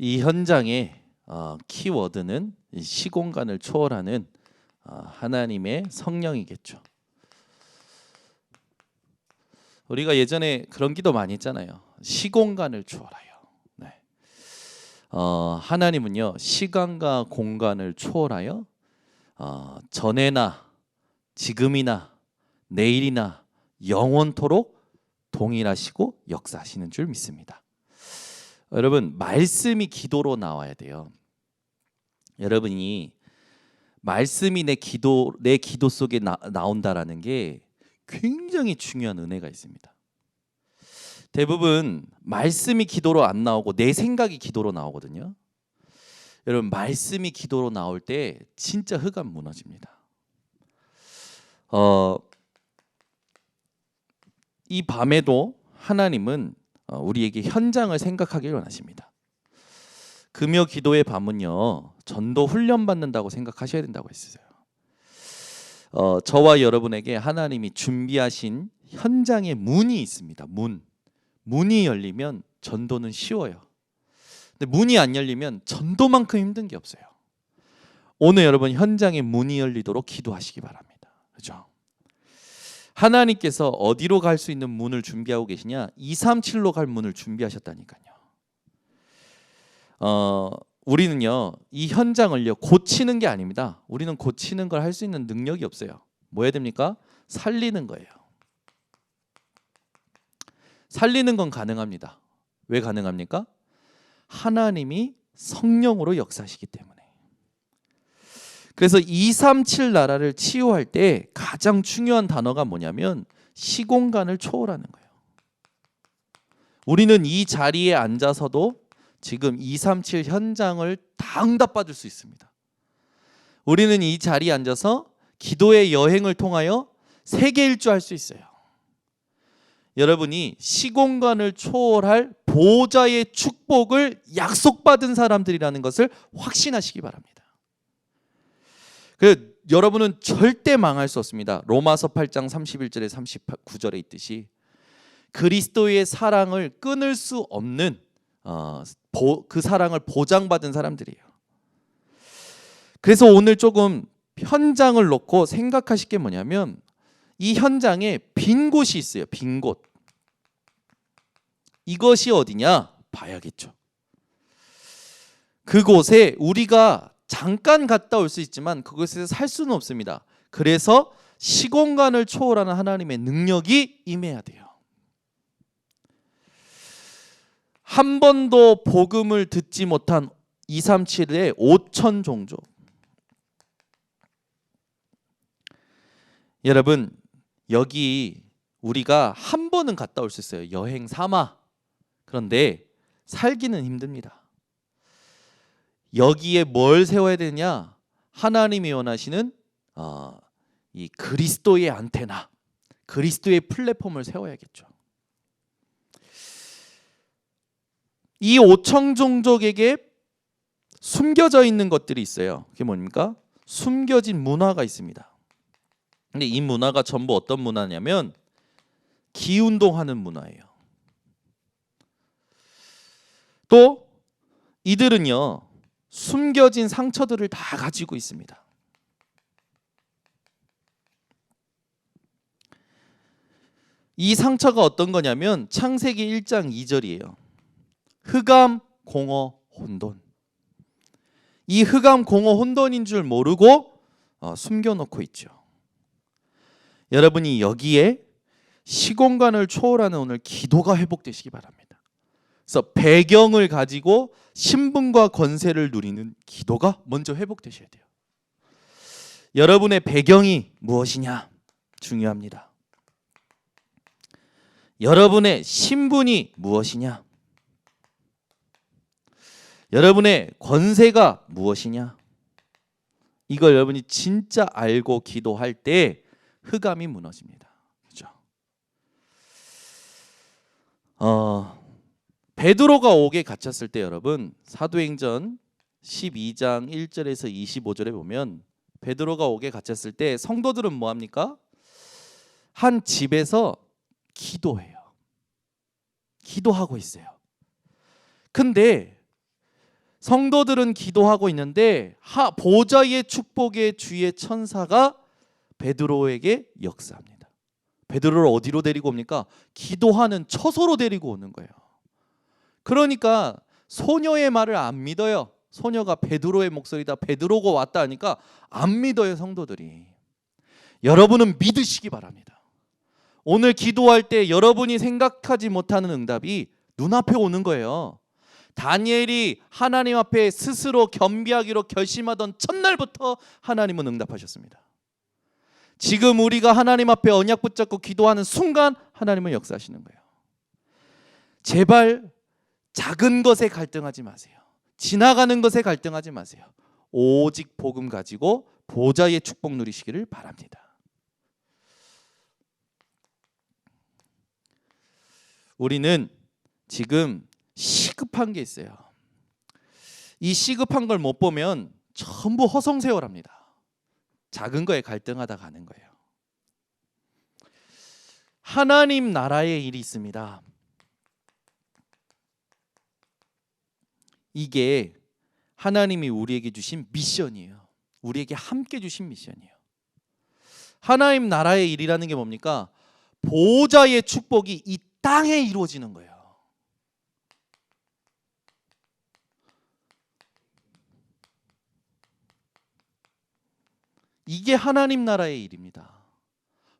이 현장의 키워드는 시공간을 초월하는 하나님의 성령이겠죠. 우리가 예전에 그런 기도 많이 했잖아요. 시공간을 초월하여. 네. 하나님은요 시간과 공간을 초월하여 전에나 지금이나 내일이나 영원토록 동일하시고 역사하시는 줄 믿습니다. 여러분, 말씀이 기도로 나와야 돼요. 여러분이 말씀이 내 기도 속에 나온다라는 게 굉장히 중요한 은혜가 있습니다. 대부분 말씀이 기도로 안 나오고 내 생각이 기도로 나오거든요. 여러분, 말씀이 기도로 나올 때 진짜 흑암 무너집니다. 이 밤에도 하나님은 우리에게 현장을 생각하기를 원하십니다. 금요 기도의 밤은요 전도 훈련 받는다고 생각하셔야 된다고 했어요. 저와 여러분에게 하나님이 준비하신 현장의 문이 있습니다. 문이 열리면 전도는 쉬워요. 근데 문이 안 열리면 전도만큼 힘든 게 없어요. 오늘 여러분 현장의 문이 열리도록 기도하시기 바랍니다. 그렇죠? 하나님께서 어디로 갈 수 있는 문을 준비하고 계시냐? 237로 갈 문을 준비하셨다니까요. 우리는요 이 현장을요 고치는 게 아닙니다. 우리는 고치는 걸 할 수 있는 능력이 없어요. 뭐 해야 됩니까? 살리는 거예요. 살리는 건 가능합니다. 왜 가능합니까? 하나님이 성령으로 역사하시기 때문에. 그래서 237 나라를 치유할 때 가장 중요한 단어가 뭐냐면 시공간을 초월하는 거예요. 우리는 이 자리에 앉아서도 지금 237 현장을 다 응답받을 수 있습니다. 우리는 이 자리에 앉아서 기도의 여행을 통하여 세계 일주할 수 있어요. 여러분이 시공간을 초월할 보호자의 축복을 약속받은 사람들이라는 것을 확신하시기 바랍니다. 여러분은 절대 망할 수 없습니다. 로마서 8장 31절에 39절에 있듯이 그리스도의 사랑을 끊을 수 없는 그 사랑을 보장받은 사람들이에요. 그래서 오늘 조금 현장을 놓고 생각하실 게 뭐냐면 이 현장에 빈 곳이 있어요. 빈 곳. 이것이 어디냐? 봐야겠죠. 그곳에 우리가 잠깐 갔다 올 수 있지만 그곳에서 살 수는 없습니다. 그래서 시공간을 초월하는 하나님의 능력이 임해야 돼요. 한 번도 복음을 듣지 못한 237의 5천 종족. 여러분, 여기 우리가 한 번은 갔다 올 수 있어요. 여행 삼아. 그런데 살기는 힘듭니다. 여기에 뭘 세워야 되냐? 하나님이 원하시는 이 그리스도의 안테나, 그리스도의 플랫폼을 세워야겠죠. 이 5천 종족에게 숨겨져 있는 것들이 있어요. 그게 뭡니까? 숨겨진 문화가 있습니다. 근데 이 문화가 전부 어떤 문화냐면 기운동하는 문화예요. 또 이들은요 숨겨진 상처들을 다 가지고 있습니다. 이 상처가 어떤 거냐면 창세기 1장 2절이에요. 흑암, 공허, 혼돈. 이 흑암, 공허, 혼돈인 줄 모르고 숨겨놓고 있죠. 여러분이 여기에 시공간을 초월하는 오늘 기도가 회복되시기 바랍니다. 그래서 배경을 가지고 신분과 권세를 누리는 기도가 먼저 회복되셔야 돼요. 여러분의 배경이 무엇이냐? 중요합니다. 여러분의 신분이 무엇이냐? 여러분의 권세가 무엇이냐? 이걸 여러분이 진짜 알고 기도할 때 흑암이 무너집니다. 그렇죠? 베드로가 옥에 갇혔을 때 여러분 사도행전 12장 1절에서 25절에 보면 베드로가 옥에 갇혔을 때 성도들은 뭐 합니까? 한 집에서 기도해요. 기도하고 있어요. 근데 성도들은 기도하고 있는데 보좌의 축복의 주의 천사가 베드로에게 역사합니다. 베드로를 어디로 데리고 옵니까? 기도하는 처소로 데리고 오는 거예요. 그러니까 소녀의 말을 안 믿어요. 소녀가 베드로의 목소리다, 베드로가 왔다 하니까 안 믿어요, 성도들이. 여러분은 믿으시기 바랍니다. 오늘 기도할 때 여러분이 생각하지 못하는 응답이 눈앞에 오는 거예요. 다니엘이 하나님 앞에 스스로 겸비하기로 결심하던 첫날부터 하나님은 응답하셨습니다. 지금 우리가 하나님 앞에 언약 붙잡고 기도하는 순간 하나님은 역사하시는 거예요. 제발 작은 것에 갈등하지 마세요. 지나가는 것에 갈등하지 마세요. 오직 복음 가지고 보좌의 축복 누리시기를 바랍니다. 우리는 지금 시급한 게 있어요. 이 시급한 걸 못 보면 전부 허송세월합니다. 작은 거에 갈등하다 가는 거예요. 하나님 나라의 일이 있습니다. 이게 하나님이 우리에게 주신 미션이에요. 우리에게 함께 주신 미션이에요. 하나님 나라의 일이라는 게 뭡니까? 보좌의 축복이 이 땅에 이루어지는 거예요. 이게 하나님 나라의 일입니다.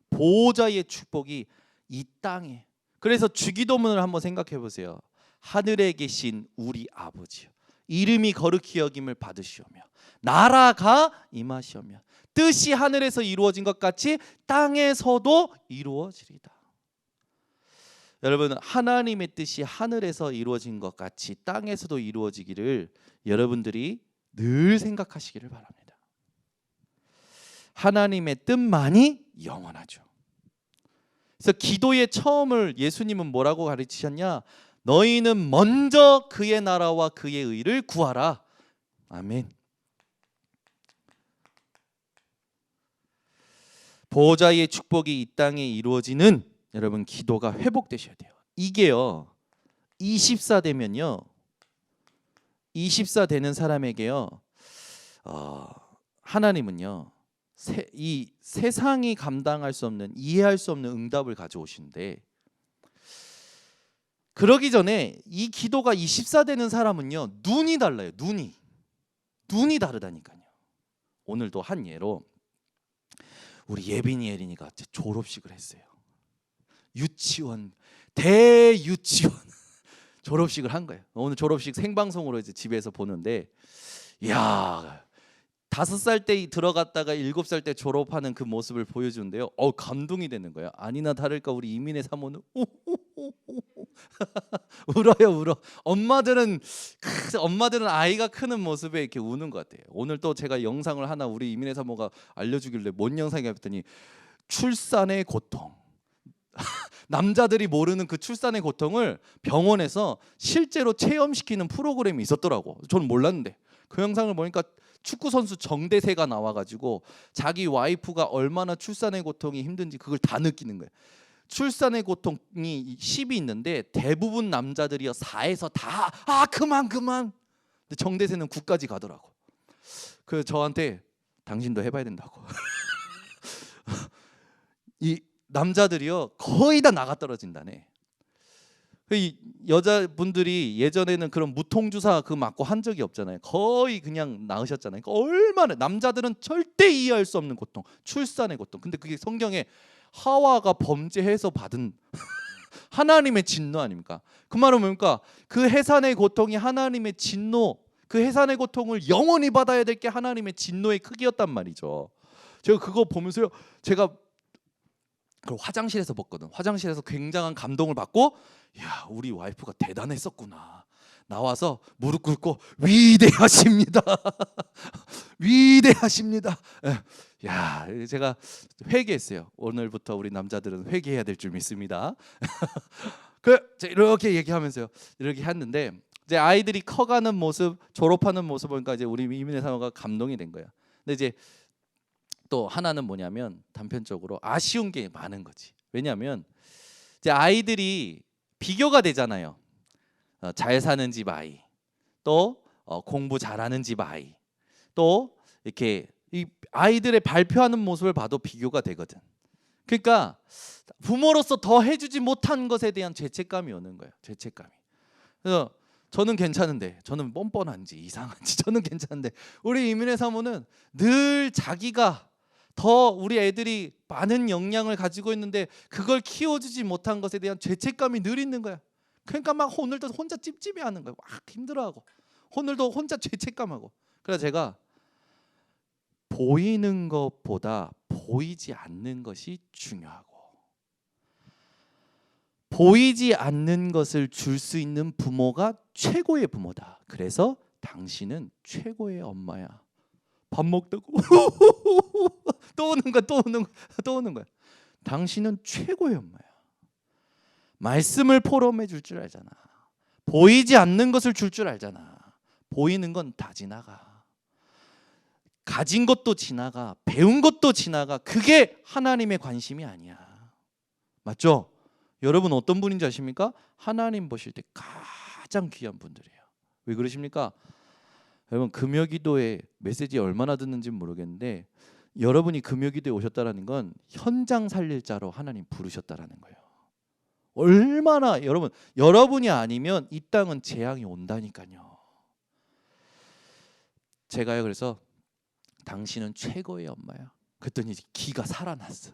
보호자의 축복이 이 땅에. 그래서 주기도문을 한번 생각해 보세요. 하늘에 계신 우리 아버지요, 이름이 거룩히 여김을 받으시오며 나라가 임하시오며 뜻이 하늘에서 이루어진 것 같이 땅에서도 이루어지리다. 여러분, 하나님의 뜻이 하늘에서 이루어진 것 같이 땅에서도 이루어지기를 여러분들이 늘 생각하시기를 바랍니다. 하나님의 뜻만이 영원하죠. 그래서 기도의 처음을 예수님은 뭐라고 가르치셨냐? 너희는 먼저 그의 나라와 그의 의를 구하라. 아멘. 보호자의 축복이 이 땅에 이루어지는 여러분 기도가 회복되셔야 돼요. 이게요 24 되면요 24 되는 사람에게요 하나님은요 이 세상이 감당할 수 없는, 이해할 수 없는 응답을 가져오시는데, 그러기 전에 이 기도가 24 되는 사람은요 눈이 달라요. 눈이 다르다니까요. 오늘도 한 예로 우리 예빈이 예린이가 졸업식을 했어요. 유치원, 대유치원 졸업식을 한 거예요. 오늘 졸업식 생방송으로 이제 집에서 보는데, 야 5살 때 들어갔다가 7살 때 졸업하는 그 모습을 보여주는데요. 감동이 되는 거예요. 아니나 다를까 우리 이민의 사모는 울어요. 엄마들은 아이가 크는 모습에 이렇게 우는 것 같아요. 오늘 또 제가 영상을 하나 우리 이민의 사모가 알려주길래 뭔 영상이냐 했더니 출산의 고통. 남자들이 모르는 그 출산의 고통을 병원에서 실제로 체험시키는 프로그램이 있었더라고. 저는 몰랐는데 그 영상을 보니까 축구 선수 정대세가 나와가지고 자기 와이프가 얼마나 출산의 고통이 힘든지 그걸 다 느끼는 거예요. 출산의 고통이 10이 있는데 대부분 남자들이요 4에서 다 그만. 근데 정대세는 9까지 가더라고. 그 저한테 당신도 해봐야 된다고. 이 남자들이요 거의 다 나가 떨어진다네. 이 여자분들이 예전에는 그런 무통주사 그 맞고 한 적이 없잖아요. 거의 그냥 낳으셨잖아요. 그러니까 얼마나 남자들은 절대 이해할 수 없는 고통, 출산의 고통. 근데 그게 성경에 하와가 범죄해서 받은 하나님의 진노 아닙니까? 그 말은 뭡니까? 그 해산의 고통이 하나님의 진노, 그 해산의 고통을 영원히 받아야 될 게 하나님의 진노의 크기였단 말이죠. 제가 그거 보면서요, 제가 그걸 화장실에서 봤거든. 화장실에서 굉장한 감동을 받고, 야 우리 와이프가 대단했었구나. 나와서 무릎 꿇고 위대하십니다. 위대하십니다. 야 제가 회개했어요. 오늘부터 우리 남자들은 회개해야 될 줄 믿습니다. 이렇게 얘기하면서요. 이렇게 했는데 이제 아이들이 커가는 모습, 졸업하는 모습 보니까 이제 우리 이민의 사모가 감동이 된 거야. 근데 이제 또 하나는 뭐냐면 단편적으로 아쉬운 게 많은 거지. 왜냐하면 이제 아이들이 비교가 되잖아요. 잘 사는 집 아이, 또 공부 잘하는 집 아이, 또 이렇게 이 아이들의 발표하는 모습을 봐도 비교가 되거든. 그러니까 부모로서 더 해주지 못한 것에 대한 죄책감이 오는 거예요. 죄책감이. 그래서 저는 괜찮은데, 저는 뻔뻔한지 이상한지 저는 괜찮은데, 우리 이민혜 사모는 늘 자기가 더 우리 애들이 많은 역량을 가지고 있는데 그걸 키워주지 못한 것에 대한 죄책감이 늘 있는 거야. 그러니까 막 오늘도 혼자 찝찝해하는 거야. 막 힘들어하고 오늘도 혼자 죄책감하고. 그래서 제가 보이는 것보다 보이지 않는 것이 중요하고, 보이지 않는 것을 줄 수 있는 부모가 최고의 부모다. 그래서 당신은 최고의 엄마야. 밥 먹다고 또 오는 거야, 또 오는 거야. 당신은 최고의 엄마야. 말씀을 포럼해 줄 줄 알잖아. 보이지 않는 것을 줄 줄 알잖아. 보이는 건 다 지나가. 가진 것도 지나가, 배운 것도 지나가. 그게 하나님의 관심이 아니야. 맞죠? 여러분 어떤 분인지 아십니까? 하나님 보실 때 가장 귀한 분들이에요. 왜 그러십니까? 여러분 금요기도에 메시지 얼마나 듣는지 모르겠는데, 여러분이 금요기도에 오셨다라는 건 현장 살릴 자로 하나님 부르셨다라는 거예요. 얼마나 여러분이 아니면 이 땅은 재앙이 온다니까요. 제가요, 그래서 당신은 최고의 엄마야. 그랬더니 기가 살아났어.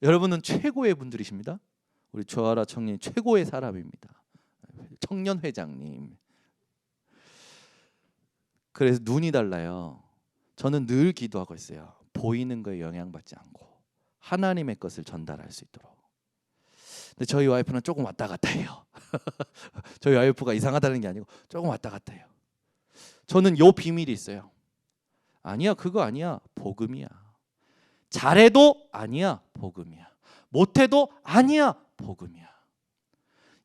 여러분은 최고의 분들이십니다. 우리 조아라 청년 최고의 사람입니다. 청년 회장님. 그래서 눈이 달라요. 저는 늘 기도하고 있어요. 보이는 거에 영향받지 않고 하나님의 것을 전달할 수 있도록. 근데 저희 와이프는 조금 왔다 갔다 해요. 저희 와이프가 이상하다는 게 아니고 조금 왔다 갔다 해요. 저는 요 비밀이 있어요. 아니야, 그거 아니야. 복음이야. 잘해도 아니야. 복음이야. 못해도 아니야. 복음이야.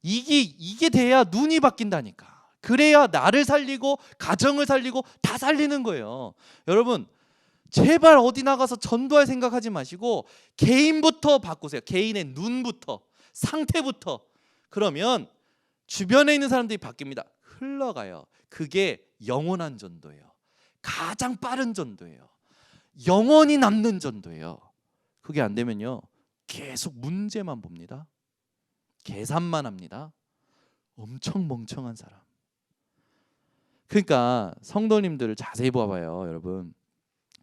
이게 돼야 눈이 바뀐다니까. 그래야 나를 살리고 가정을 살리고 다 살리는 거예요. 여러분 제발 어디 나가서 전도할 생각하지 마시고 개인부터 바꾸세요. 개인의 눈부터, 상태부터. 그러면 주변에 있는 사람들이 바뀝니다. 흘러가요. 그게 영원한 전도예요. 가장 빠른 전도예요. 영원히 남는 전도예요. 그게 안 되면요 계속 문제만 봅니다. 계산만 합니다. 엄청 멍청한 사람. 그러니까 성도님들을 자세히 봐봐요. 여러분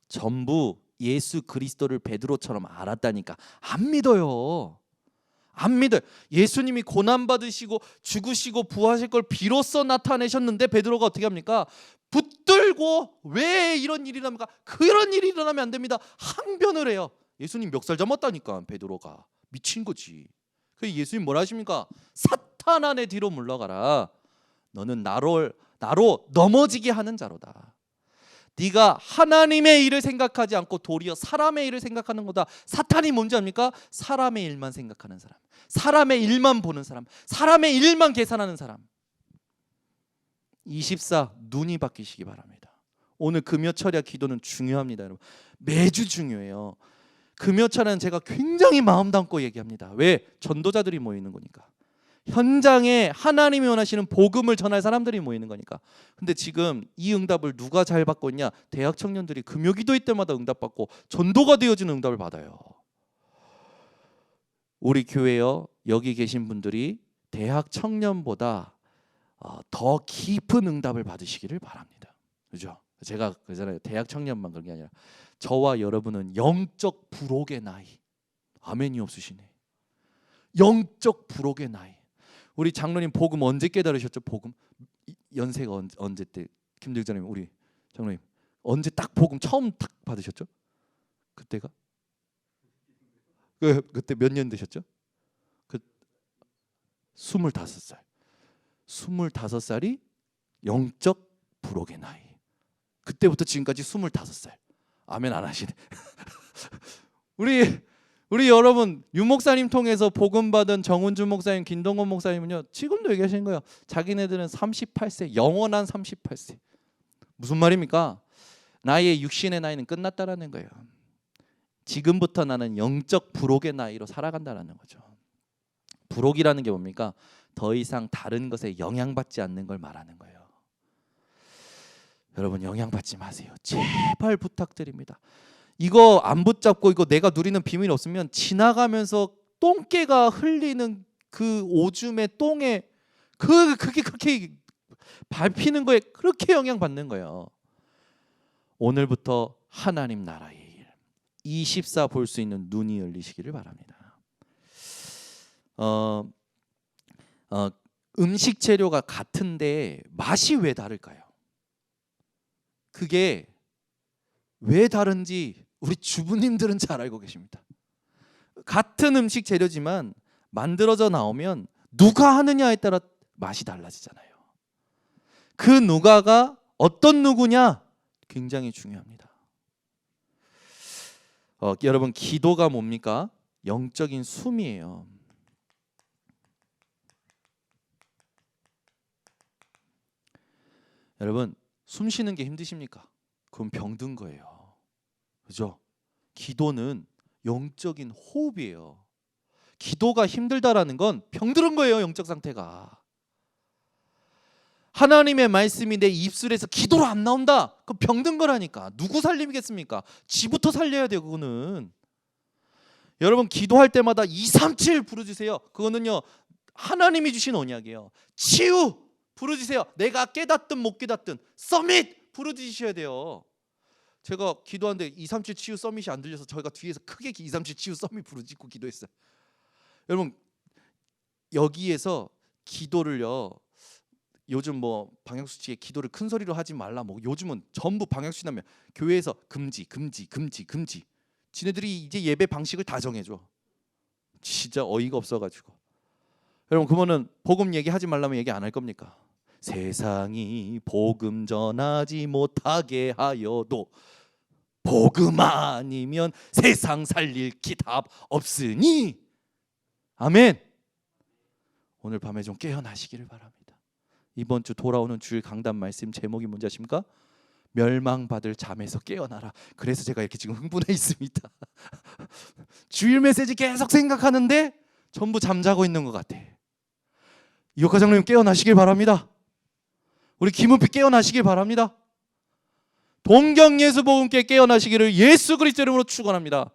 전부 예수 그리스도를 베드로처럼 알았다니까 안 믿어요. 안 믿어요. 예수님이 고난받으시고 죽으시고 부활하실 걸 비로소 나타내셨는데 베드로가 어떻게 합니까? 붙들고 왜 이런 일이 일어납니까? 그런 일이 일어나면 안 됩니다. 항변을 해요. 예수님 멱살 잡았다니까. 베드로가 미친 거지. 그래서 예수님 뭐라 하십니까? 사탄아 내 뒤로 물러가라. 너는 나로 넘어지게 하는 자로다. 네가 하나님의 일을 생각하지 않고 도리어 사람의 일을 생각하는 거다. 사탄이 뭔지 압니까? 사람의 일만 생각하는 사람, 사람의 일만 보는 사람, 사람의 일만 계산하는 사람. 24 눈이 바뀌시기 바랍니다. 오늘 금요철야 기도는 중요합니다. 여러분 매주 중요해요. 금요철은 제가 굉장히 마음 담고 얘기합니다. 왜? 전도자들이 모이는 거니까. 현장에 하나님이 원하시는 복음을 전할 사람들이 모이는 거니까. 근데 지금 이 응답을 누가 잘 받고 있냐? 대학 청년들이 금요기도회 때마다 응답받고 전도가 되어지는 응답을 받아요. 우리 교회요 여기 계신 분들이 대학 청년보다 더 깊은 응답을 받으시기를 바랍니다. 그죠? 제가 그잖아요. 대학 청년만 그런 게 아니라 저와 여러분은 영적 부록의 나이. 아멘이 없으시네. 영적 부록의 나이. 우리 장로님 복음 언제 깨달으셨죠? 복음 연세가 언제 때? 김대장님 우리 장로님 언제 딱 복음 처음 딱 받으셨죠? 그때가 그때 몇 년 되셨죠? 25살. 25살이 영적 부록의 나이. 그때부터 지금까지 25살. 아멘 안 하시네. 우리 여러분 유 목사님 통해서 복음 받은 정은주 목사님, 김동건 목사님은요 지금도 얘기하시는 거예요. 자기네들은 38세, 영원한 38세. 무슨 말입니까? 나의 육신의 나이는 끝났다라는 거예요. 지금부터 나는 영적 부록의 나이로 살아간다라는 거죠. 부록이라는 게 뭡니까? 더 이상 다른 것에 영향받지 않는 걸 말하는 거예요. 여러분 영향받지 마세요. 제발 부탁드립니다. 이거 안 붙잡고 이거 내가 누리는 비밀이 없으면 지나가면서 똥개가 흘리는 그 오줌의 똥에 그게 그렇게 밟히는 거에 그렇게 영향받는 거예요. 오늘부터 하나님 나라의 일 24 볼 수 있는 눈이 열리시기를 바랍니다. 음식 재료가 같은데 맛이 왜 다를까요? 그게 왜 다른지 우리 주부님들은 잘 알고 계십니다. 같은 음식 재료지만 만들어져 나오면 누가 하느냐에 따라 맛이 달라지잖아요. 그 누가가 어떤 누구냐 굉장히 중요합니다. 여러분 기도가 뭡니까? 영적인 숨이에요. 여러분 숨 쉬는 게 힘드십니까? 그건 병든 거예요. 그죠? 기도는 영적인 호흡이에요. 기도가 힘들다라는 건 병들은 거예요. 영적 상태가. 하나님의 말씀이 내 입술에서 기도로 안 나온다. 그건 병든 거라니까. 누구 살리겠습니까? 지부터 살려야 돼요. 그거는. 여러분 기도할 때마다 237 부르주세요. 그거는요 하나님이 주신 언약이에요. 치유 부르주세요. 내가 깨닫든 못 깨닫든 서밋 부르주셔야 돼요. 제가 기도하는데 237 치유 서밋이 안 들려서 저희가 뒤에서 크게 237 치유 서밋 부르짖고 기도했어요. 여러분 여기에서 기도를요 요즘 뭐 방역수칙에 기도를 큰 소리로 하지 말라 뭐 요즘은 전부 방역수칙 하면 교회에서 금지 지네들이 이제 예배 방식을 다 정해줘. 진짜 어이가 없어가지고. 여러분 그러면은 복음 얘기하지 말라면 얘기 안 할 겁니까? 세상이 복음 전하지 못하게 하여도 복음 아니면 세상 살릴 기답 없으니 아멘. 오늘 밤에 좀 깨어나시기를 바랍니다. 이번 주 돌아오는 주일 강단 말씀 제목이 뭔지 아십니까? 멸망받을 잠에서 깨어나라. 그래서 제가 이렇게 지금 흥분해 있습니다. 주일 메시지 계속 생각하는데 전부 잠자고 있는 것 같아. 이호카 장로님 깨어나시길 바랍니다. 우리 김은피 깨어나시길 바랍니다. 동경예수복음께 깨어나시기를 예수 그리스도 이름으로 축원합니다.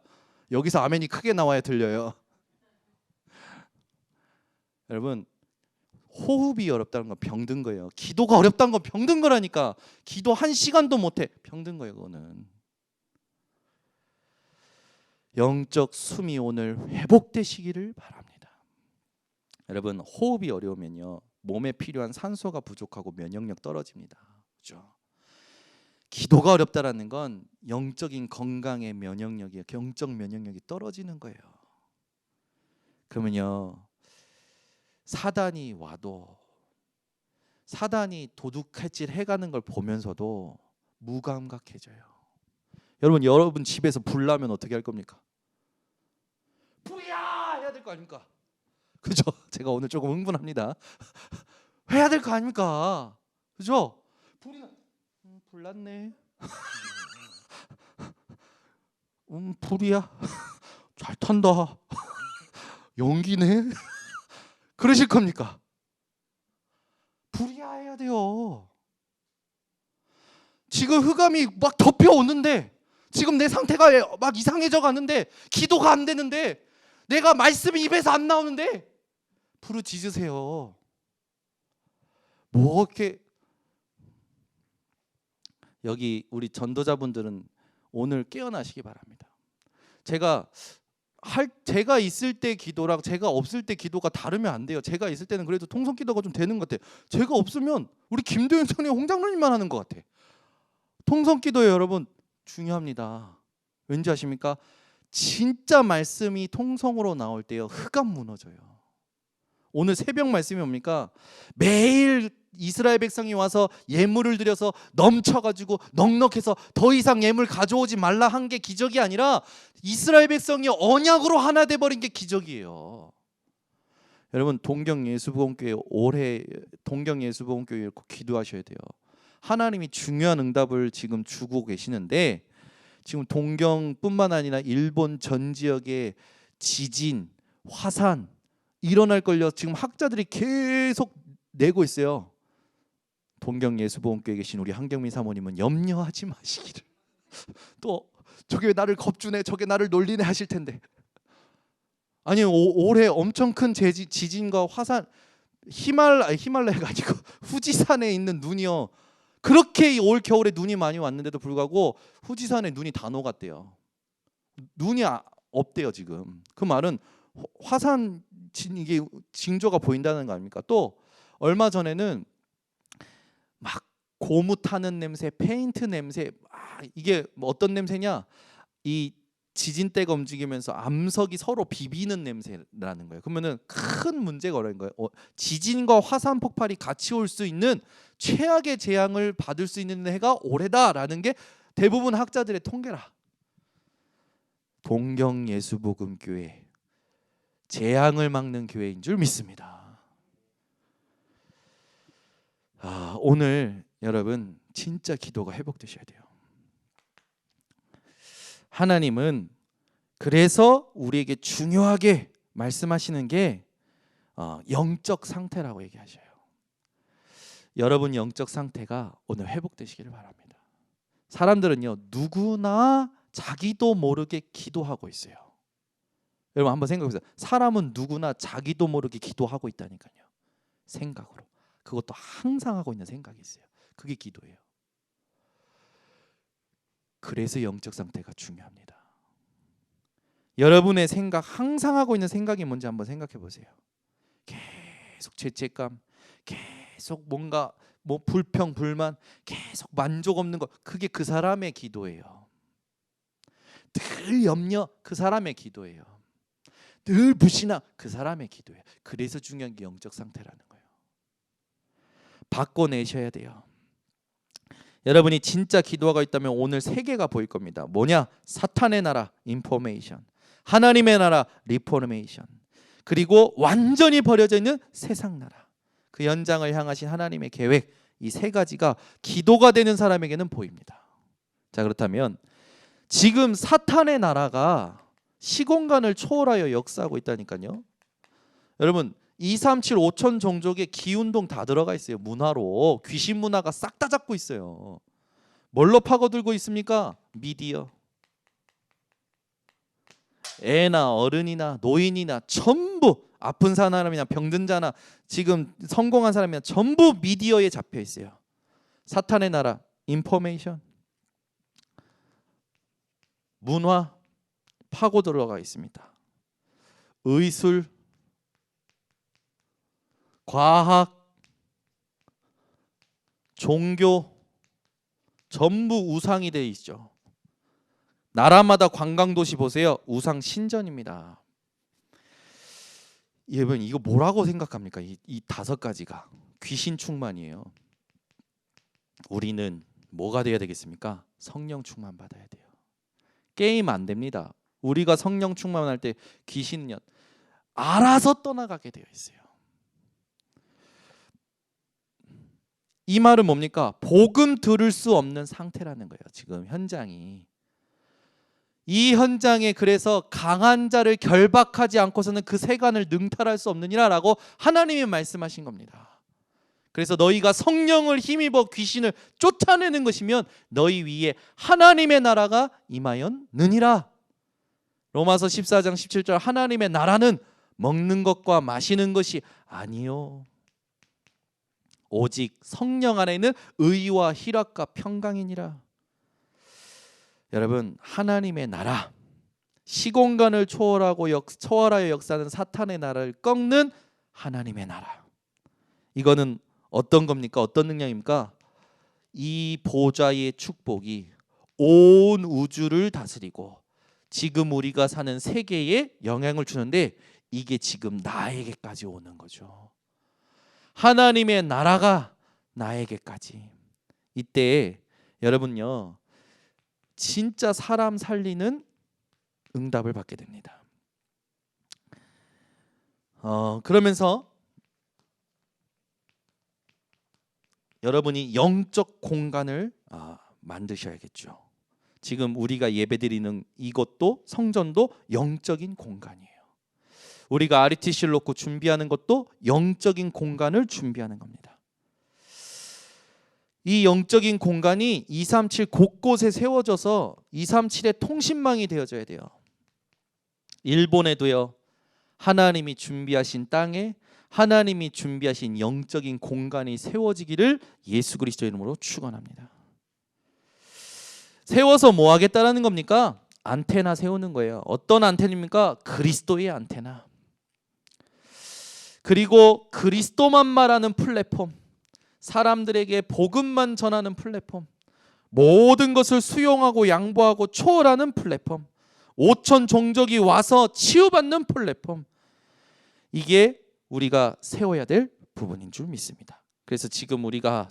여기서 아멘이 크게 나와야 들려요. 여러분 호흡이 어렵다는 건 병든 거예요. 기도가 어렵다는 건 병든 거라니까. 기도 1시간도 못해 병든 거예요. 그거는 영적 숨이 오늘 회복되시기를 바랍니다. 여러분 호흡이 어려우면요 몸에 필요한 산소가 부족하고 면역력 떨어집니다. 그렇죠? 기도가 어렵다라는 건 영적인 건강의 면역력이에요. 영적 면역력이 떨어지는 거예요. 그러면요 사단이 와도 사단이 도둑질을 해가는 걸 보면서도 무감각해져요. 여러분 집에서 불 나면 어떻게 할 겁니까? 불이야 해야 될 거 아닙니까? 그죠? 제가 오늘 조금 흥분합니다. 해야 될 거 아닙니까? 그죠? 불이 나 불 났네. 불이야. 잘 탄다. 연기네. 그러실 겁니까? 불이야 해야 돼요. 지금 흑암이 막 덮여오는데 지금 내 상태가 막 이상해져 가는데 기도가 안 되는데 내가 말씀이 입에서 안 나오는데 부르짖으세요. 뭐 이렇게 여기 우리 전도자분들은 오늘 깨어나시기 바랍니다. 제가 있을 때 기도랑 제가 없을 때 기도가 다르면 안 돼요. 제가 있을 때는 그래도 통성 기도가 좀 되는 것 같아요. 제가 없으면 우리 김도영 장님, 홍장로님만 하는 것 같아. 통성 기도에 여러분 중요합니다. 왠지 아십니까? 진짜 말씀이 통성으로 나올 때요 흑암 무너져요. 오늘 새벽 말씀이 뭡니까? 매일 이스라엘 백성이 와서 예물을 드려서 넘쳐가지고 넉넉해서 더 이상 예물 가져오지 말라 한 게 기적이 아니라 이스라엘 백성이 언약으로 하나 돼버린 게 기적이에요. 여러분 동경예수복음교회 올해 동경예수복음교회 꼭 기도하셔야 돼요. 하나님이 중요한 응답을 지금 주고 계시는데 지금 동경뿐만 아니라 일본 전 지역에 지진, 화산 일어날 걸요 지금 학자들이 계속 내고 있어요. 동경 예수보험교회에 계신 우리 한경민 사모님은 염려하지 마시기를. 또 저게 나를 겁주네, 저게 나를 놀리네 하실 텐데, 아니 올해 엄청 큰 지진과 화산, 히말라야가 아니고 후지산에 있는 눈이요, 그렇게 올 겨울에 눈이 많이 왔는데도 불구하고 후지산에 눈이 다 녹았대요. 눈이 없대요 지금. 그 말은 화산 이게 징조가 보인다는 거 아닙니까? 또 얼마 전에는 막 고무 타는 냄새, 페인트 냄새, 이게 뭐 어떤 냄새냐? 이 지진대가 움직이면서 암석이 서로 비비는 냄새라는 거예요. 그러면은 큰 문제가 오는 거예요. 지진과 화산 폭발이 같이 올 수 있는 최악의 재앙을 받을 수 있는 해가 올해다라는 게 대부분 학자들의 통계라. 동경 예수복음교회 재앙을 막는 교회인 줄 믿습니다. 오늘 여러분 진짜 기도가 회복되셔야 돼요. 하나님은 그래서 우리에게 중요하게 말씀하시는 게 영적 상태라고 얘기하셔요. 여러분 영적 상태가 오늘 회복되시기를 바랍니다. 사람들은요 누구나 자기도 모르게 기도하고 있어요. 여러분 한번 생각해 보세요. 사람은 누구나 자기도 모르게 기도하고 있다니까요. 생각으로. 그것도 항상 하고 있는 생각이 있어요. 그게 기도예요. 그래서 영적 상태가 중요합니다. 여러분의 생각, 항상 하고 있는 생각이 뭔지 한번 생각해 보세요. 계속 죄책감, 계속 뭔가 불평, 불만, 계속 만족 없는 것, 그게 그 사람의 기도예요. 늘 염려, 그 사람의 기도예요. 늘 불신앙, 그 사람의 기도예요. 그래서 중요한 게 영적 상태라는 거예요. 바꿔내셔야 돼요. 여러분이 진짜 기도가 있다면 오늘 세 개가 보일 겁니다. 뭐냐? 사탄의 나라, 인포메이션, 하나님의 나라, 리포메이션, 그리고 완전히 버려져 있는 세상 나라, 그 연장을 향하신 하나님의 계획, 이 세 가지가 기도가 되는 사람에게는 보입니다. 자, 그렇다면 지금 사탄의 나라가 시공간을 초월하여 역사하고 있다니까요. 여러분 237 5천 종족의 기운동 다 들어가 있어요. 문화로 귀신 문화가 싹 다 잡고 있어요. 뭘로 파고들고 있습니까? 미디어. 애나 어른이나 노인이나 전부, 아픈 사람이나 병든 자나 지금 성공한 사람이나 전부 미디어에 잡혀 있어요. 사탄의 나라, 인포메이션, 문화 파고 들어가 있습니다. 의술, 과학, 종교 전부 우상이 되어 있죠. 나라마다 관광도시 보세요. 우상 신전입니다. 여러분 이거 뭐라고 생각합니까? 이 다섯 가지가 귀신 충만이에요. 우리는 뭐가 되어야 되겠습니까? 성령 충만 받아야 돼요. 게임 안 됩니다. 우리가 성령 충만할 때 귀신은 알아서 떠나가게 되어 있어요. 이 말은 뭡니까? 복음 들을 수 없는 상태라는 거예요. 지금 현장이. 이 현장에 그래서 강한 자를 결박하지 않고서는 그 세간을 능탈할 수 없느니라라고 하나님이 말씀하신 겁니다. 그래서 너희가 성령을 힘입어 귀신을 쫓아내는 것이면 너희 위에 하나님의 나라가 임하였느니라. 로마서 14장 17절, 하나님의 나라는 먹는 것과 마시는 것이 아니요 오직 성령 안에 있는 의와 희락과 평강이니라. 여러분 하나님의 나라, 시공간을 초월하여 역사하는 사탄의 나라를 꺾는 하나님의 나라, 이거는 어떤 겁니까? 어떤 능력입니까? 이 보좌의 축복이 온 우주를 다스리고 지금 우리가 사는 세계에 영향을 주는데 이게 지금 나에게까지 오는 거죠. 하나님의 나라가 나에게까지. 이때 여러분요 진짜 사람 살리는 응답을 받게 됩니다. 그러면서 여러분이 영적 공간을 만드셔야겠죠. 지금 우리가 예배드리는 이것도 성전도 영적인 공간이에요. 우리가 RUTC를 놓고 준비하는 것도 영적인 공간을 준비하는 겁니다. 이 영적인 공간이 237 곳곳에 세워져서 237의 통신망이 되어져야 돼요. 일본에도요, 하나님이 준비하신 땅에 하나님이 준비하신 영적인 공간이 세워지기를 예수 그리스도의 이름으로 축원합니다. 세워서 뭐 하겠다라는 겁니까? 안테나 세우는 거예요. 어떤 안테나입니까? 그리스도의 안테나. 그리고 그리스도만 말하는 플랫폼, 사람들에게 복음만 전하는 플랫폼, 모든 것을 수용하고 양보하고 초월하는 플랫폼, 5천 종족이 와서 치유받는 플랫폼, 이게 우리가 세워야 될 부분인 줄 믿습니다. 그래서 지금 우리가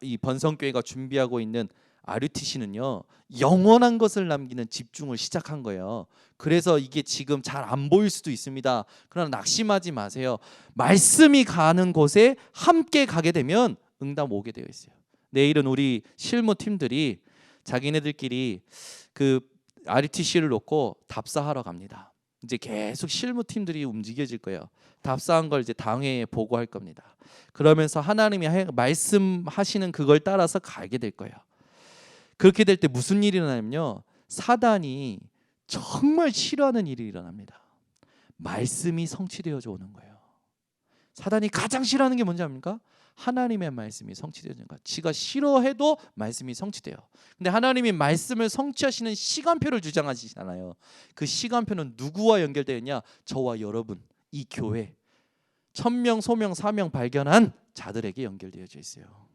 이 번성교회가 준비하고 있는 RUTC는요, 영원한 것을 남기는 집중을 시작한 거예요. 그래서 이게 지금 잘 안 보일 수도 있습니다. 그러나 낙심하지 마세요. 말씀이 가는 곳에 함께 가게 되면 응답 오게 되어 있어요. 내일은 우리 실무팀들이 자기네들끼리 그 RUTC를 놓고 답사하러 갑니다. 이제 계속 실무팀들이 움직여질 거예요. 답사한 걸 이제 당회에 보고할 겁니다. 그러면서 하나님이 말씀하시는 그걸 따라서 가게 될 거예요. 그렇게 될 때 무슨 일이 일어나냐면요, 사단이 정말 싫어하는 일이 일어납니다. 말씀이 성취되어져 오는 거예요. 사단이 가장 싫어하는 게 뭔지 압니까? 하나님의 말씀이 성취되는 것. 지가 싫어해도 말씀이 성취돼요. 근데 하나님이 말씀을 성취하시는 시간표를 주장하시잖아요. 그 시간표는 누구와 연결되어 있냐? 저와 여러분, 이 교회, 천명, 소명, 사명 발견한 자들에게 연결되어져 있어요.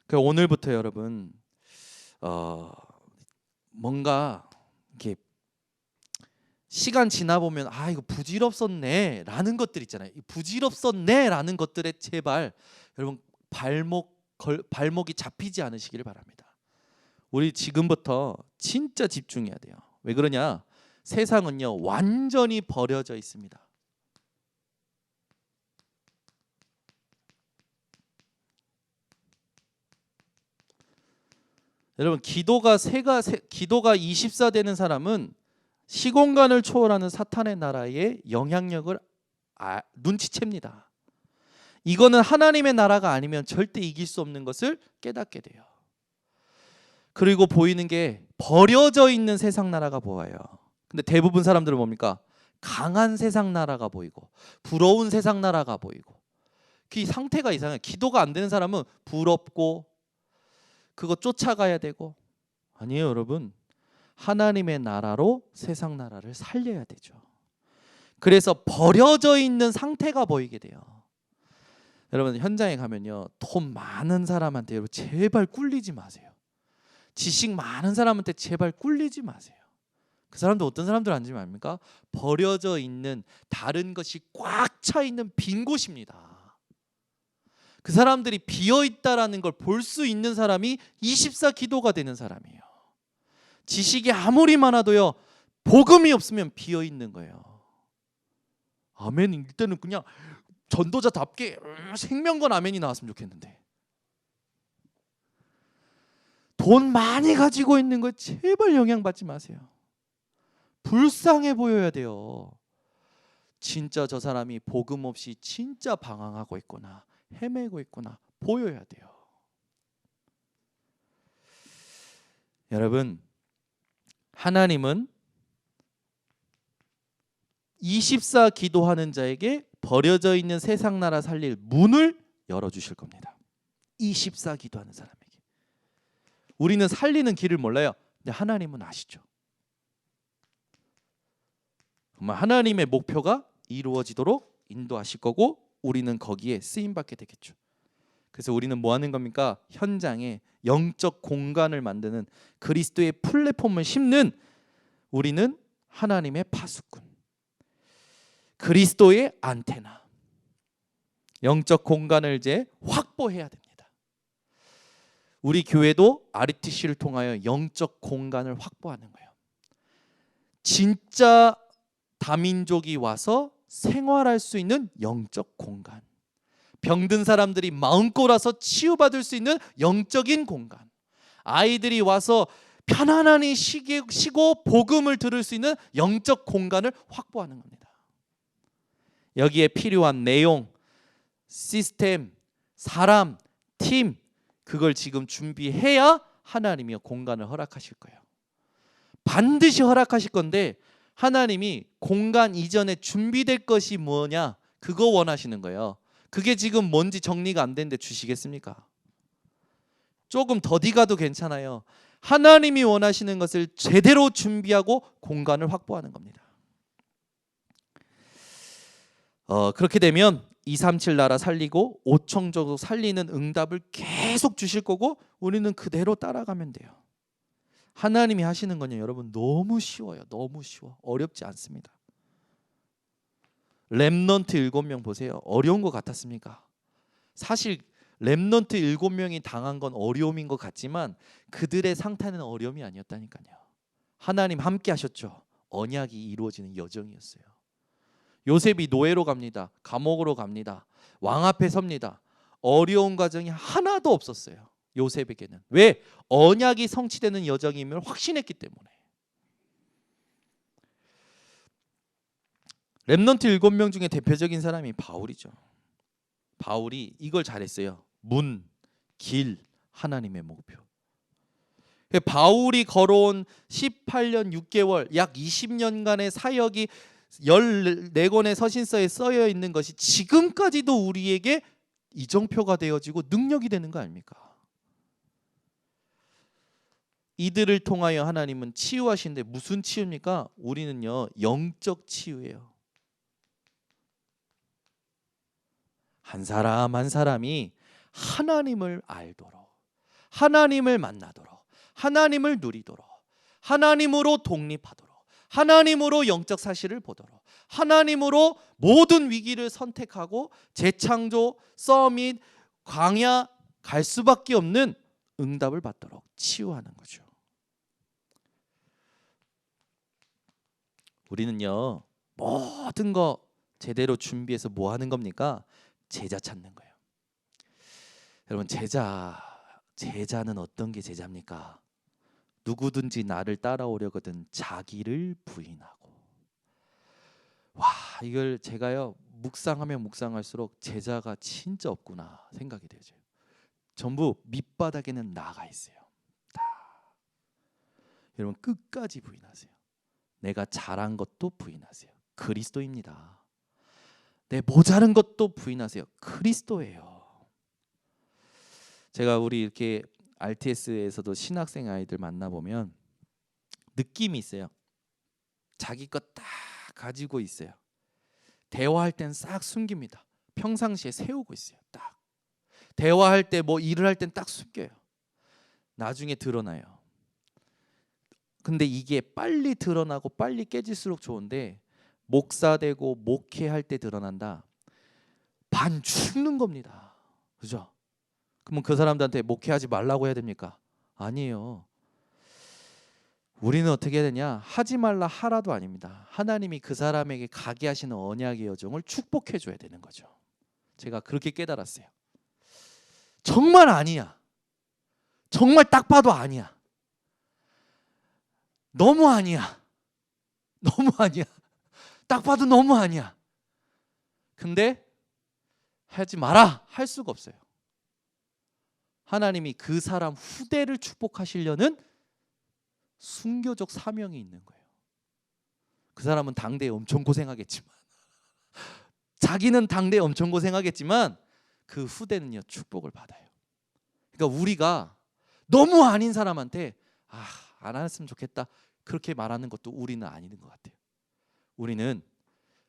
그 오늘부터 여러분 뭔가 이렇게 시간 지나 보면 아 이거 부질없었네라는 것들 있잖아요. 부질없었네라는 것들에 제발 여러분 발목이 잡히지 않으시기를 바랍니다. 우리 지금부터 진짜 집중해야 돼요. 왜 그러냐? 세상은요 완전히 버려져 있습니다. 여러분 기도가 24 되는 사람은 시공간을 초월하는 사탄의 나라의 영향력을 눈치챕니다. 이거는 하나님의 나라가 아니면 절대 이길 수 없는 것을 깨닫게 돼요. 그리고 보이는 게 버려져 있는 세상 나라가 보여요. 근데 대부분 사람들은 뭡니까? 강한 세상 나라가 보이고 부러운 세상 나라가 보이고, 그 상태가 이상해요. 기도가 안 되는 사람은 부럽고 그거 쫓아가야 되고, 아니에요 여러분. 하나님의 나라로 세상 나라를 살려야 되죠. 그래서 버려져 있는 상태가 보이게 돼요. 여러분 현장에 가면요, 돈 많은 사람한테 여러분 제발 꿀리지 마세요. 지식 많은 사람한테 제발 꿀리지 마세요. 그 사람들 어떤 사람들 아는지 압니까? 버려져 있는, 다른 것이 꽉 차 있는 빈 곳입니다. 그 사람들이 비어있다라는 걸 볼 수 있는 사람이 24 기도가 되는 사람이에요. 지식이 아무리 많아도요 복음이 없으면 비어있는 거예요. 아멘. 이때는 그냥 전도자답게 생명건 아멘이 나왔으면 좋겠는데, 돈 많이 가지고 있는 거 제발 영향받지 마세요. 불쌍해 보여야 돼요. 진짜 저 사람이 복음 없이 진짜 방황하고 있구나, 헤매고 있구나 보여야 돼요. 여러분 하나님은 24 기도하는 자에게 버려져 있는 세상 나라 살릴 문을 열어주실 겁니다. 24 기도하는 사람에게. 우리는 살리는 길을 몰라요. 근데 하나님은 아시죠. 정말 하나님의 목표가 이루어지도록 인도하실 거고 우리는 거기에 쓰임받게 되겠죠. 그래서 우리는 뭐 하는 겁니까? 현장에 영적 공간을 만드는, 그리스도의 플랫폼을 심는, 우리는 하나님의 파수꾼, 그리스도의 안테나, 영적 공간을 이제 확보해야 됩니다. 우리 교회도 RUTC를 통하여 영적 공간을 확보하는 거예요. 진짜 다민족이 와서 생활할 수 있는 영적 공간, 병든 사람들이 마음껏 와서 치유받을 수 있는 영적인 공간, 아이들이 와서 편안하게 쉬고 복음을 들을 수 있는 영적 공간을 확보하는 겁니다. 여기에 필요한 내용, 시스템, 사람, 팀, 그걸 지금 준비해야 하나님이 공간을 허락하실 거예요. 반드시 허락하실 건데 하나님이 공간 이전에 준비될 것이 뭐냐, 그거 원하시는 거예요. 그게 지금 뭔지 정리가 안 되는데 주시겠습니까? 조금 더디 가도 괜찮아요. 하나님이 원하시는 것을 제대로 준비하고 공간을 확보하는 겁니다. 그렇게 되면 237 나라 살리고 5청족 살리는 응답을 계속 주실 거고 우리는 그대로 따라가면 돼요. 하나님이 하시는 건요, 여러분 너무 쉬워요. 너무 쉬워. 어렵지 않습니다. 렘넌트 7명 보세요. 어려운 것 같았습니까? 사실 렘넌트 7명이 당한 건 어려움인 것 같지만 그들의 상태는 어려움이 아니었다니까요. 하나님 함께 하셨죠. 언약이 이루어지는 여정이었어요. 요셉이 노예로 갑니다. 감옥으로 갑니다. 왕 앞에 섭니다. 어려운 과정이 하나도 없었어요. 요셉에게는. 왜? 언약이 성취되는 여정임을 확신했기 때문에. 렘넌트 7명 중에 대표적인 사람이 바울이죠. 바울이 이걸 잘했어요. 문, 길, 하나님의 목표. 바울이 걸어온 18년 6개월 약 20년간의 사역이 14권의 서신서에 쓰여 있는 것이 지금까지도 우리에게 이정표가 되어지고 능력이 되는 거 아닙니까? 이들을 통하여 하나님은 치유하시는데 무슨 치유입니까? 우리는요, 영적 치유예요. 한 사람 한 사람이 하나님을 알도록, 하나님을 만나도록, 하나님을 누리도록, 하나님으로 독립하도록, 하나님으로 영적 사실을 보도록, 하나님으로 모든 위기를 선택하고 재창조, 서밋, 광야 갈 수밖에 없는 응답을 받도록 치유하는 거죠. 우리는요, 모든 거 제대로 준비해서 뭐 하는 겁니까? 제자 찾는 거예요. 여러분, 제자는 어떤 게 제자입니까? 누구든지 나를 따라오려거든 자기를 부인하고. 와, 이걸 제가요 묵상하면 묵상할수록 제자가 진짜 없구나 생각이 되죠. 전부 밑바닥에는 나가 있어요. 다. 여러분, 끝까지 부인하세요. 내가 잘한 것도 부인하세요. 그리스도입니다. 내 모자른 것도 부인하세요. 그리스도예요. 제가 우리 이렇게 RTS에서도 신학생 아이들 만나보면 느낌이 있어요. 자기 것 딱 가지고 있어요. 대화할 땐 싹 숨깁니다. 평상시에 세우고 있어요. 딱 대화할 때 뭐 일을 할 땐 딱 숨겨요. 나중에 드러나요. 근데 이게 빨리 드러나고 빨리 깨질수록 좋은데 목사 되고 목회할 때 드러난다. 반 죽는 겁니다. 그죠? 그러면 그 사람들한테 목회하지 말라고 해야 됩니까? 아니에요. 우리는 어떻게 해야 되냐? 하지 말라 하라도 아닙니다. 하나님이 그 사람에게 가게 하시는 언약의 여정을 축복해 줘야 되는 거죠. 제가 그렇게 깨달았어요. 정말 아니야. 정말 딱 봐도 아니야. 너무 아니야. 너무 아니야. 딱 봐도 너무 아니야. 근데 하지 마라 할 수가 없어요. 하나님이 그 사람 후대를 축복하시려는 순교적 사명이 있는 거예요. 그 사람은 당대에 엄청 고생하겠지만 자기는 당대에 엄청 고생하겠지만 그 후대는요 축복을 받아요. 그러니까 우리가 너무 아닌 사람한테 안 했으면 좋겠다 그렇게 말하는 것도 우리는 아닌 것 같아요. 우리는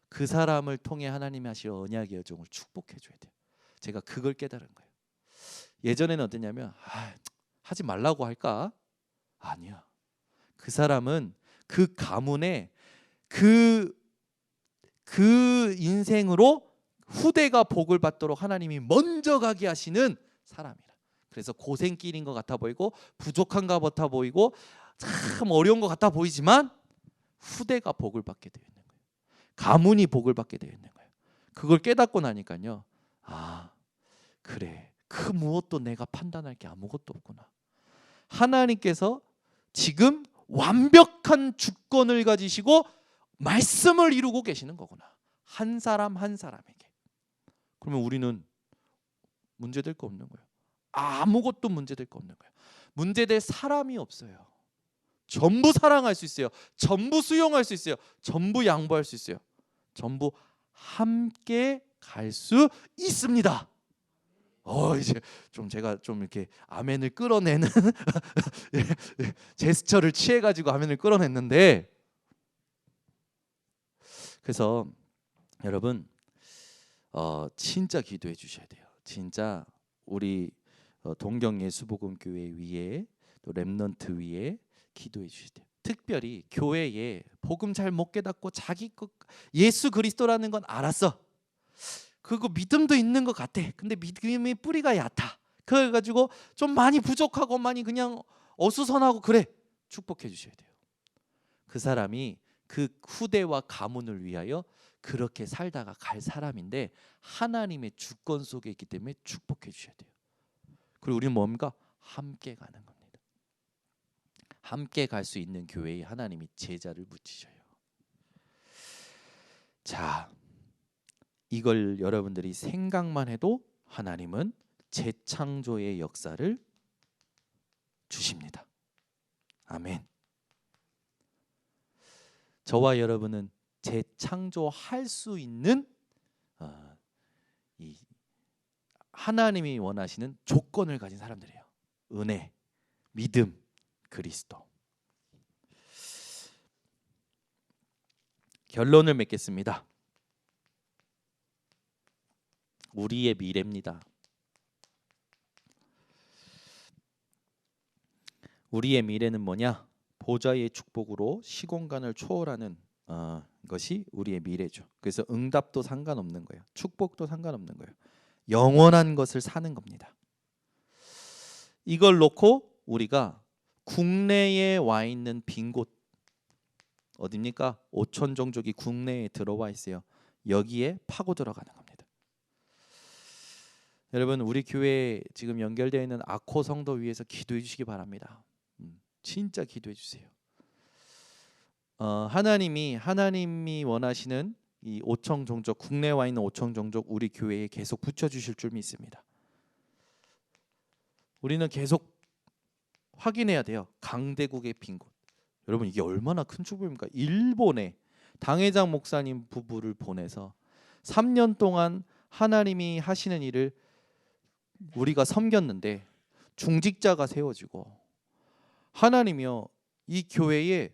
그 사람을 통해 하나님이 하실 언약의 여정을 축복해 줘야 돼요. 제가 그걸 깨달은 거예요. 예전에는 어땠냐면 하지 말라고 할까? 아니야. 그 사람은 그 가문에 그 인생으로 후대가 복을 받도록 하나님이 먼저 가게 하시는 사람이라. 그래서 고생길인 것 같아 보이고 부족한가 같아 보이고 참 어려운 것 같아 보이지만 후대가 복을 받게 되어 있는 거예요. 가문이 복을 받게 되어 있는 거예요. 그걸 깨닫고 나니까요. 그래. 그 무엇도 내가 판단할 게 아무것도 없구나. 하나님께서 지금 완벽한 주권을 가지시고 말씀을 이루고 계시는 거구나. 한 사람 한 사람에게. 그러면 우리는 문제될 거 없는 거예요. 아무것도 문제될 거 없는 거예요. 문제될 사람이 없어요. 전부 사랑할 수 있어요. 전부 수용할 수 있어요. 전부 양보할 수 있어요. 전부 함께 갈 수 있습니다. 이제 좀 제가 좀 이렇게 아멘을 끌어내는 제스처를 취해가지고 아멘을 끌어냈는데, 그래서 여러분 진짜 기도해 주셔야 돼요. 진짜 우리 동경예수복음교회 위에 또 렘넌트 위에 기도해 주셔야 돼요. 특별히 교회에 복음 잘 못 깨닫고 자기 것 예수 그리스도라는 건 알았어. 그거 믿음도 있는 것 같아. 근데 믿음의 뿌리가 얕아. 그래가지고 좀 많이 부족하고 많이 그냥 어수선하고 그래. 축복해 주셔야 돼요. 그 사람이 그 후대와 가문을 위하여 그렇게 살다가 갈 사람인데 하나님의 주권 속에 있기 때문에 축복해 주셔야 돼요. 그리고 우리는 뭡니까? 함께 가는 겁니다. 함께 갈 수 있는 교회에 하나님이 제자를 붙이셔요. 자, 이걸 여러분들이 생각만 해도 하나님은 재창조의 역사를 주십니다. 아멘. 저와 여러분은 재창조할 수 있는 이 하나님이 원하시는 조건을 가진 사람들이에요. 은혜, 믿음, 그리스도. 결론을 맺겠습니다. 우리의 미래입니다. 우리의 미래는 뭐냐? 보좌의 축복으로 시공간을 초월하는 것이 우리의 미래죠. 그래서 응답도 상관없는 거예요. 축복도 상관없는 거예요. 영원한 것을 사는 겁니다. 이걸 놓고 우리가 국내에 와 있는 빈 곳 어디입니까? 5천 종족이 국내에 들어와 있어요. 여기에 파고 들어가는 겁니다. 여러분, 우리 교회에 지금 연결되어 있는 아코 성도 위해서 기도해 주시기 바랍니다. 진짜 기도해 주세요. 하나님이 원하시는 이 5천 종족, 국내에 와 있는 5천 종족 우리 교회에 계속 붙여 주실 줄 믿습니다. 우리는 계속 확인해야 돼요. 강대국의 빈 곳. 여러분, 이게 얼마나 큰 축복입니까? 일본에 당회장 목사님 부부를 보내서 3년 동안 하나님이 하시는 일을 우리가 섬겼는데 중직자가 세워지고 하나님이요 이 교회에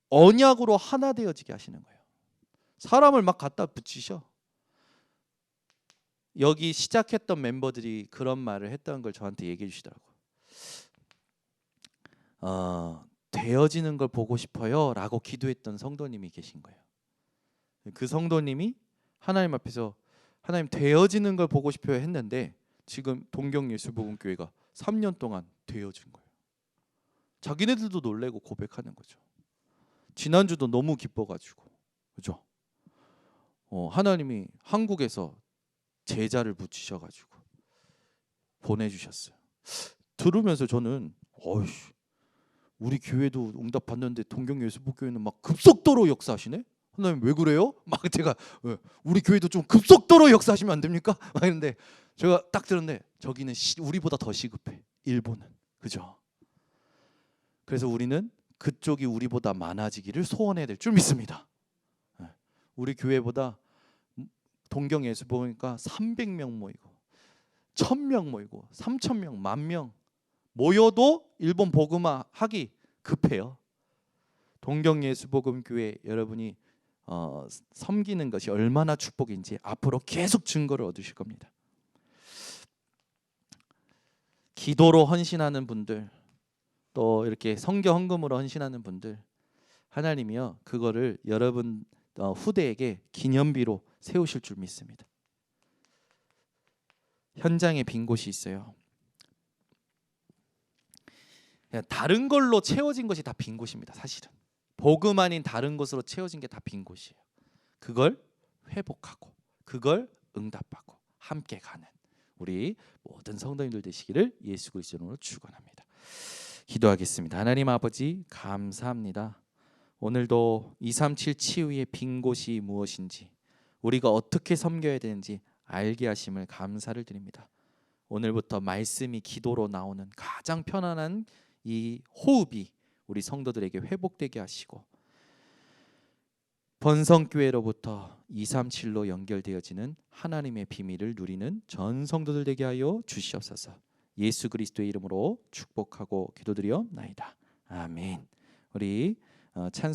언약으로 하나 되어지게 하시는 거예요. 사람을 막 갖다 붙이셔. 여기 시작했던 멤버들이 그런 말을 했던 걸 저한테 얘기해 주시더라고요. 되어지는 걸 보고 싶어요 라고 기도했던 성도님이 계신 거예요. 그 성도님이 하나님 앞에서 하나님 되어지는 걸 보고 싶어요 했는데 지금 동경예수복음교회가 3년 동안 되어진 거예요. 자기네들도 놀래고 고백하는 거죠. 지난주도 너무 기뻐가지고, 그죠? 하나님이 한국에서 제자를 붙이셔가지고 보내주셨어요. 들으면서 저는 우리 교회도 응답 받는데 동경예수복음교회는 막 급속도로 역사하시네? 하나님 왜 그래요? 막 제가 우리 교회도 좀 급속도로 역사하시면 안 됩니까? 막 했는데 제가 딱 들었는데 저기는 우리보다 더 시급해. 일본은. 그죠? 그래서 우리는 그쪽이 우리보다 많아지기를 소원해야 될 줄 믿습니다. 우리 교회보다 동경예수복음이니까 300명 모이고 1000명 모이고 3000명, 10,000명 모여도 일본 복음화 하기 급해요. 동경예수복음교회 여러분이 섬기는 것이 얼마나 축복인지 앞으로 계속 증거를 얻으실 겁니다. 기도로 헌신하는 분들, 또 이렇게 선교 헌금으로 헌신하는 분들, 하나님이요 그거를 여러분 후대에게 기념비로 세우실 줄 믿습니다. 현장에 빈 곳이 있어요. 그냥 다른 걸로 채워진 것이 다 빈 곳입니다. 사실은 복음 아닌 다른 것으로 채워진 게 다 빈 곳이에요. 그걸 회복하고 그걸 응답하고 함께 가는 우리 모든 성도님들 되시기를 예수 그리스도 이름으로 축원합니다. 기도하겠습니다. 하나님 아버지 감사합니다. 오늘도 237 치유의 빈 곳이 무엇인지 우리가 어떻게 섬겨야 되는지 알게 하심을 감사를 드립니다. 오늘부터 말씀이 기도로 나오는 가장 편안한 이 호흡이 우리 성도들에게 회복되게 하시고, 번성교회로부터 237로 연결되어지는 하나님의 비밀을 누리는 전 성도들 되게 하여 주시옵소서. 예수 그리스도의 이름으로 축복하고 기도드리옵나이다. 아멘. 우리 찬